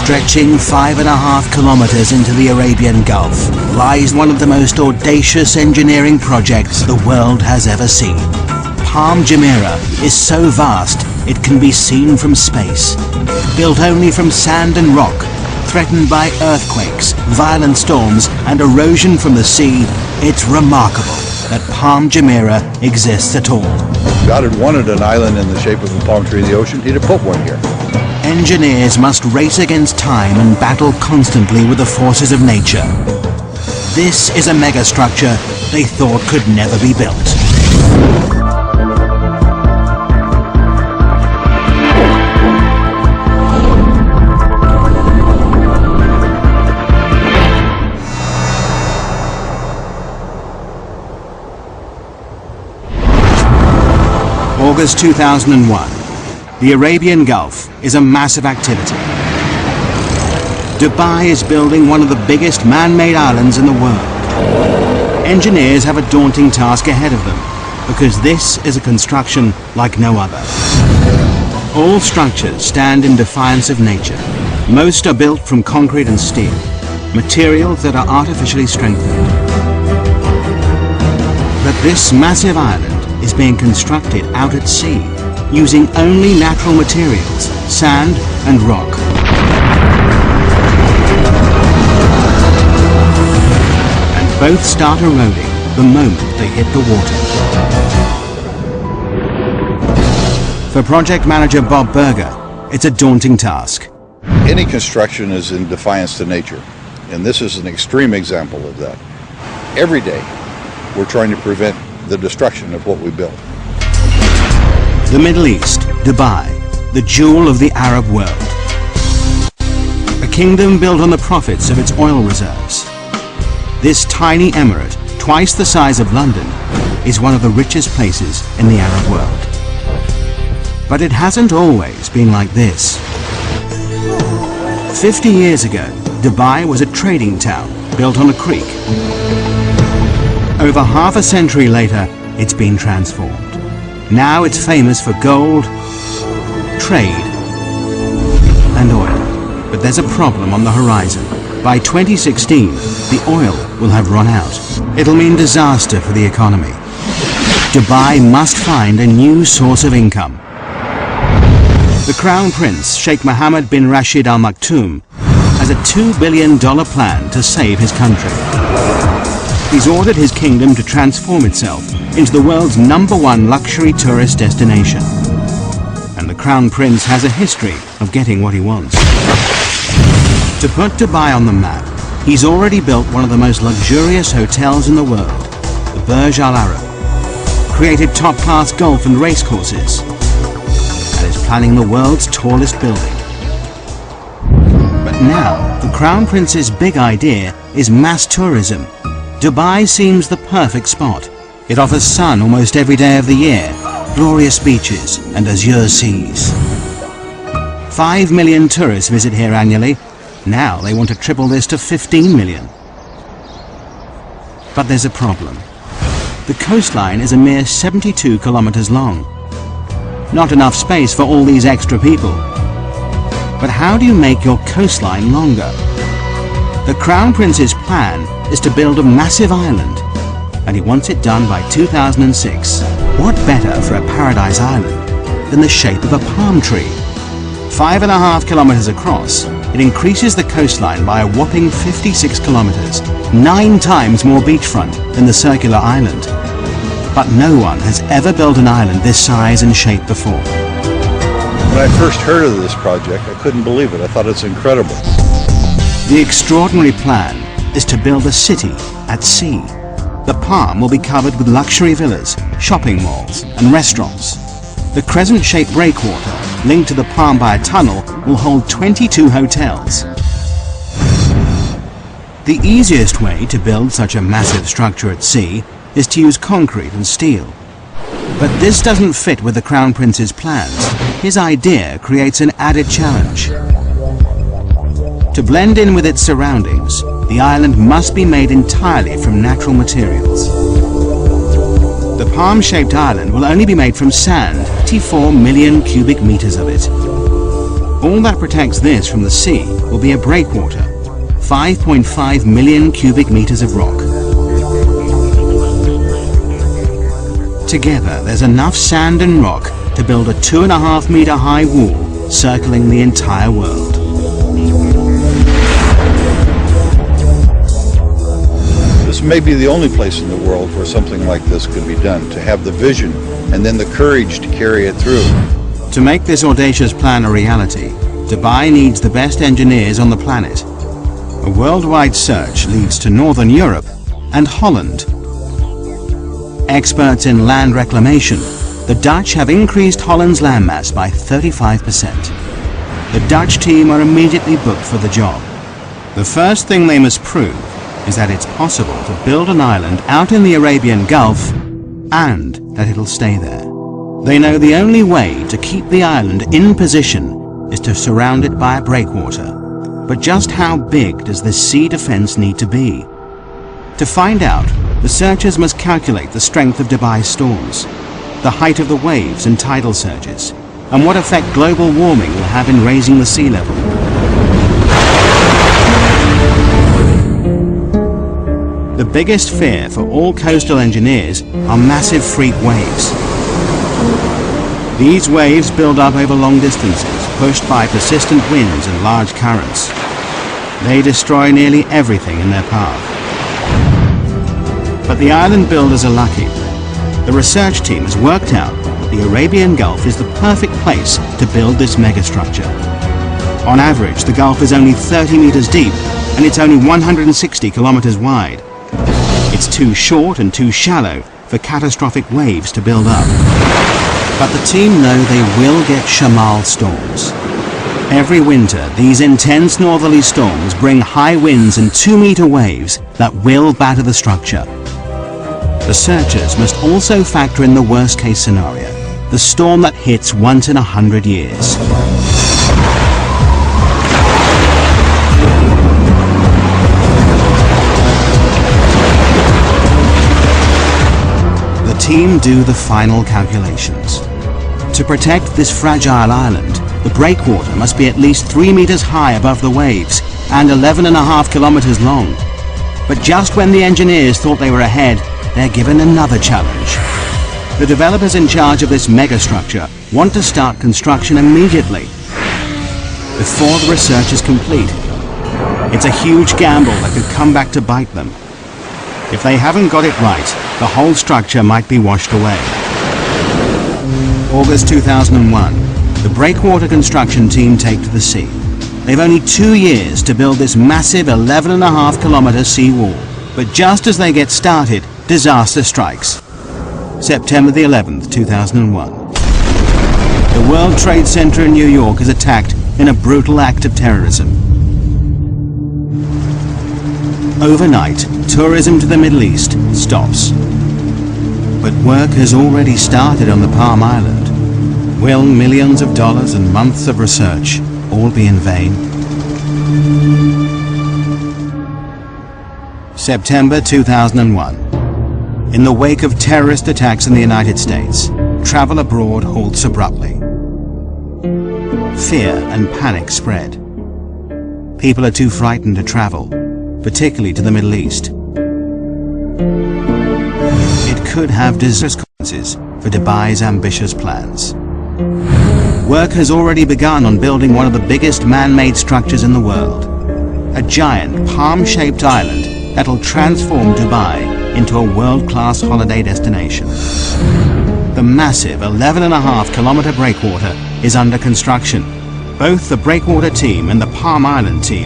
Stretching 5.5 kilometers into the Arabian Gulf lies one of the most audacious engineering projects the world has ever seen. Palm Jumeirah is so vast it can be seen from space. Built only from sand and rock, threatened by earthquakes, violent storms and erosion from the sea, it's remarkable that Palm Jumeirah exists at all. God had wanted an island in the shape of a palm tree in the ocean, he'd have put one here. Engineers must race against time and battle constantly with the forces of nature. This is a megastructure they thought could never be built. August 2001. The Arabian Gulf is a massive activity. Dubai is building one of the biggest man-made islands in the world. Engineers have a daunting task ahead of them, because this is a construction like no other. All structures stand in defiance of nature. Most are built from concrete and steel, materials that are artificially strengthened. But this massive island is being constructed out at sea, using only natural materials, sand and rock. And both start eroding the moment they hit the water. For project manager Bob Berger, it's a daunting task. Any construction is in defiance to nature, and this is an extreme example of that. Every day, we're trying to prevent the destruction of what we built. The Middle East, Dubai, the jewel of the Arab world. A kingdom built on the profits of its oil reserves. This tiny emirate, twice the size of London, is one of the richest places in the Arab world. But it hasn't always been like this. 50 years ago, Dubai was a trading town built on a creek. Over half a century later, it's been transformed. Now it's famous for gold, trade, and oil. But there's a problem on the horizon. By 2016, the oil will have run out. It'll mean disaster for the economy. Dubai must find a new source of income. The Crown Prince, Sheikh Mohammed bin Rashid Al Maktoum, has a $2 billion plan to save his country. He's ordered his kingdom to transform itself into the world's #1 luxury tourist destination. And the Crown Prince has a history of getting what he wants. To put Dubai on the map, he's already built one of the most luxurious hotels in the world, the Burj Al Arab, created top-class golf and race courses, and is planning the world's tallest building. But now, the Crown Prince's big idea is mass tourism. Dubai seems the perfect spot. It offers sun almost every day of the year, glorious beaches and azure seas. 5 million tourists visit here annually. Now they want to triple this to 15 million. But there's a problem. The coastline is a mere 72 kilometers long. Not enough space for all these extra people. But how do you make your coastline longer? The Crown Prince's plan is to build a massive island, and he wants it done by 2006. What better for a paradise island than the shape of a palm tree? 5.5 kilometers across, it increases the coastline by a whopping 56 kilometers, 9 times more beachfront than the circular island. But no one has ever built an island this size and shape before. When I first heard of this project, I couldn't believe it. I thought it's incredible. The extraordinary plan is to build a city at sea. The palm will be covered with luxury villas, shopping malls and restaurants. The crescent-shaped breakwater, linked to the palm by a tunnel, will hold 22 hotels. The easiest way to build such a massive structure at sea is to use concrete and steel. But this doesn't fit with the Crown Prince's plans. His idea creates an added challenge. To blend in with its surroundings, the island must be made entirely from natural materials. The palm-shaped island will only be made from sand, 24 million cubic meters of it. All that protects this from the sea will be a breakwater, 5.5 million cubic meters of rock. Together, there's enough sand and rock to build a 2.5 meter high wall circling the entire world. This may be the only place in the world where something like this could be done, to have the vision and then the courage to carry it through. To make this audacious plan a reality, Dubai needs the best engineers on the planet. A worldwide search leads to Northern Europe and Holland. Experts in land reclamation, the Dutch have increased Holland's landmass by 35%. The Dutch team are immediately booked for the job. The first thing they must prove is that it's possible to build an island out in the Arabian Gulf and that it'll stay there. They know the only way to keep the island in position is to surround it by a breakwater. But just how big does this sea defense need to be? To find out, the searchers must calculate the strength of Dubai's storms, the height of the waves and tidal surges, and what effect global warming will have in raising the sea level. The biggest fear for all coastal engineers are massive freak waves. These waves build up over long distances, pushed by persistent winds and large currents. They destroy nearly everything in their path. But the island builders are lucky. The research team has worked out that the Arabian Gulf is the perfect place to build this megastructure. On average, the Gulf is only 30 meters deep, and it's only 160 kilometers wide. It's too short and too shallow for catastrophic waves to build up. But the team know they will get Shamal storms. Every winter, these intense northerly storms bring high winds and 2-meter waves that will batter the structure. The searchers must also factor in the worst-case scenario, the storm that hits once in 100 years. The team do the final calculations. To protect this fragile island, the breakwater must be at least 3 meters high above the waves and 11.5 kilometers long. But just when the engineers thought they were ahead, they're given another challenge. The developers in charge of this megastructure want to start construction immediately, before the research is complete. It's a huge gamble that could come back to bite them. If they haven't got it right, the whole structure might be washed away. August 2001, the breakwater construction team take to the sea. They've only 2 years to build this massive 11.5 kilometer sea wall. But just as they get started, disaster strikes. September the 11th, 2001. The World Trade Center in New York is attacked in a brutal act of terrorism. Overnight, tourism to the Middle East stops. But work has already started on the Palm Island. Will millions of dollars and months of research all be in vain? September 2001. In the wake of terrorist attacks in the United States, travel abroad halts abruptly. Fear and panic spread. People are too frightened to travel, particularly to the Middle East. It could have disastrous consequences for Dubai's ambitious plans. Work has already begun on building one of the biggest man-made structures in the world. A giant palm-shaped island that'll transform Dubai into a world-class holiday destination. The massive 11.5 kilometer breakwater is under construction. Both the breakwater team and the Palm Island team